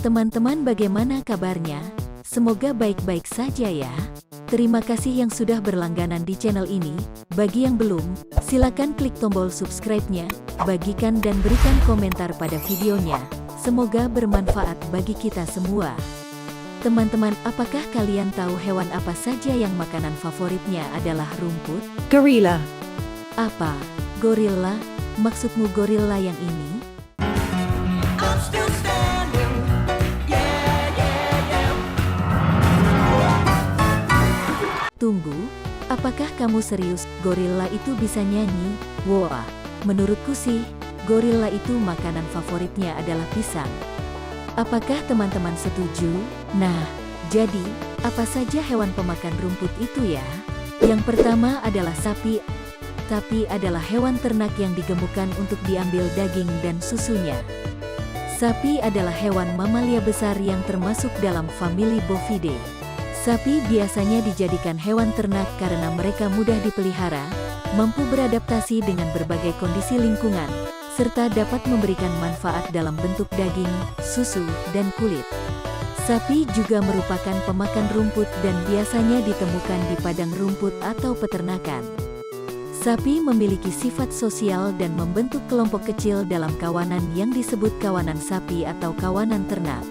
Teman-teman, bagaimana kabarnya? Semoga baik-baik saja ya. Terima kasih yang sudah berlangganan di channel ini. Bagi yang belum, silakan klik tombol subscribe-nya, bagikan dan berikan komentar pada videonya. Semoga bermanfaat bagi kita semua. Teman-teman, apakah kalian tahu hewan apa saja yang makanan favoritnya adalah rumput? Gorilla. Apa? Gorilla? Maksudmu gorilla yang ini? Tunggu, apakah kamu serius gorilla itu bisa nyanyi? Wah, menurutku sih, gorilla itu makanan favoritnya adalah pisang. Apakah teman-teman setuju? Nah, jadi, apa saja hewan pemakan rumput itu ya? Yang pertama adalah sapi. Sapi adalah hewan ternak yang digemukkan untuk diambil daging dan susunya. Sapi adalah hewan mamalia besar yang termasuk dalam famili Bovidae. Sapi biasanya dijadikan hewan ternak karena mereka mudah dipelihara, mampu beradaptasi dengan berbagai kondisi lingkungan, serta dapat memberikan manfaat dalam bentuk daging, susu, dan kulit. Sapi juga merupakan pemakan rumput dan biasanya ditemukan di padang rumput atau peternakan. Sapi memiliki sifat sosial dan membentuk kelompok kecil dalam kawanan yang disebut kawanan sapi atau kawanan ternak.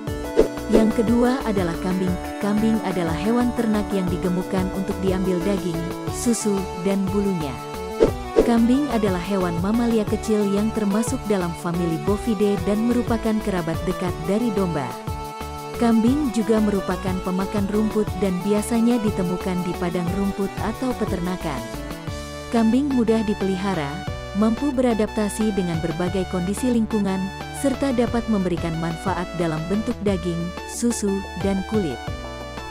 Yang kedua adalah kambing. Kambing adalah hewan ternak yang digemukkan untuk diambil daging, susu, dan bulunya. Kambing adalah hewan mamalia kecil yang termasuk dalam famili Bovidae dan merupakan kerabat dekat dari domba. Kambing juga merupakan pemakan rumput dan biasanya ditemukan di padang rumput atau peternakan. Kambing mudah dipelihara, mampu beradaptasi dengan berbagai kondisi lingkungan, serta dapat memberikan manfaat dalam bentuk daging, susu, dan kulit.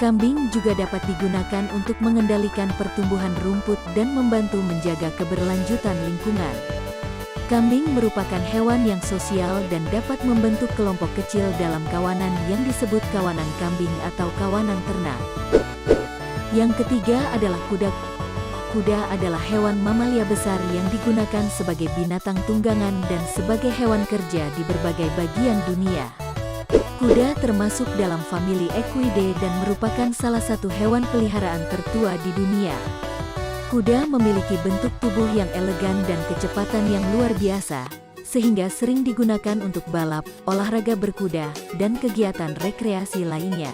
Kambing juga dapat digunakan untuk mengendalikan pertumbuhan rumput dan membantu menjaga keberlanjutan lingkungan. Kambing merupakan hewan yang sosial dan dapat membentuk kelompok kecil dalam kawanan yang disebut kawanan kambing atau kawanan ternak. Yang ketiga adalah kuda. Kuda adalah hewan mamalia besar yang digunakan sebagai binatang tunggangan dan sebagai hewan kerja di berbagai bagian dunia. Kuda termasuk dalam famili Equidae dan merupakan salah satu hewan peliharaan tertua di dunia. Kuda memiliki bentuk tubuh yang elegan dan kecepatan yang luar biasa, sehingga sering digunakan untuk balap, olahraga berkuda, dan kegiatan rekreasi lainnya.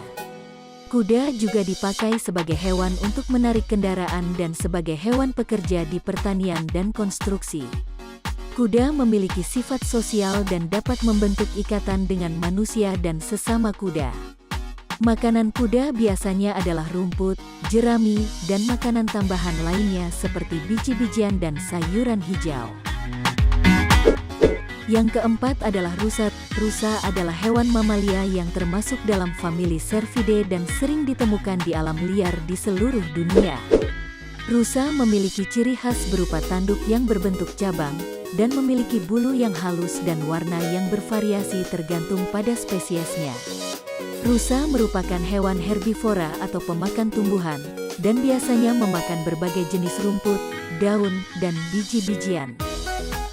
Kuda juga dipakai sebagai hewan untuk menarik kendaraan dan sebagai hewan pekerja di pertanian dan konstruksi. Kuda memiliki sifat sosial dan dapat membentuk ikatan dengan manusia dan sesama kuda. Makanan kuda biasanya adalah rumput, jerami, dan makanan tambahan lainnya seperti biji-bijian dan sayuran hijau. Yang keempat adalah rusa. Rusa adalah hewan mamalia yang termasuk dalam famili Cervidae dan sering ditemukan di alam liar di seluruh dunia. Rusa memiliki ciri khas berupa tanduk yang berbentuk cabang, dan memiliki bulu yang halus dan warna yang bervariasi tergantung pada spesiesnya. Rusa merupakan hewan herbivora atau pemakan tumbuhan, dan biasanya memakan berbagai jenis rumput, daun, dan biji-bijian.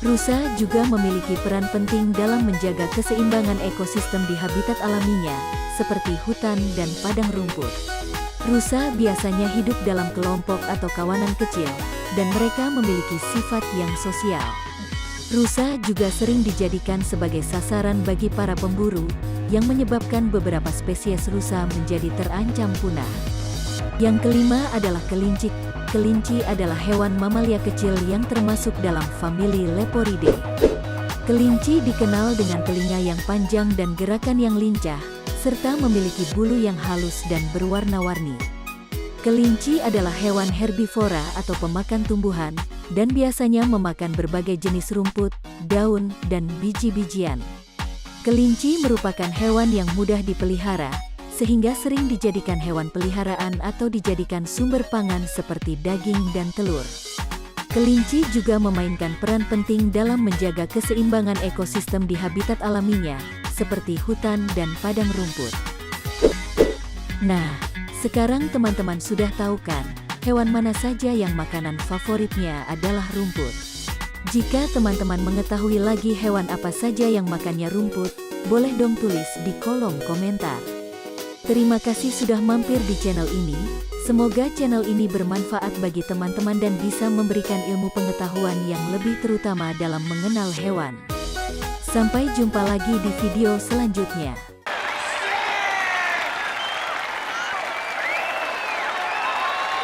Rusa juga memiliki peran penting dalam menjaga keseimbangan ekosistem di habitat alaminya, seperti hutan dan padang rumput. Rusa biasanya hidup dalam kelompok atau kawanan kecil, dan mereka memiliki sifat yang sosial. Rusa juga sering dijadikan sebagai sasaran bagi para pemburu, yang menyebabkan beberapa spesies rusa menjadi terancam punah. Yang kelima adalah kelinci. Kelinci adalah hewan mamalia kecil yang termasuk dalam famili Leporidae. Kelinci dikenal dengan telinga yang panjang dan gerakan yang lincah, serta memiliki bulu yang halus dan berwarna-warni. Kelinci adalah hewan herbivora atau pemakan tumbuhan, dan biasanya memakan berbagai jenis rumput, daun, dan biji-bijian. Kelinci merupakan hewan yang mudah dipelihara, sehingga sering dijadikan hewan peliharaan atau dijadikan sumber pangan seperti daging dan telur. Kelinci juga memainkan peran penting dalam menjaga keseimbangan ekosistem di habitat alaminya, seperti hutan dan padang rumput. Nah, sekarang teman-teman sudah tahu kan, hewan mana saja yang makanan favoritnya adalah rumput. Jika teman-teman mengetahui lagi hewan apa saja yang makannya rumput, Boleh dong tulis di kolom komentar. Terima kasih sudah mampir di channel ini. Semoga channel ini bermanfaat bagi teman-teman dan bisa memberikan ilmu pengetahuan yang lebih terutama dalam mengenal hewan. Sampai jumpa lagi di video selanjutnya.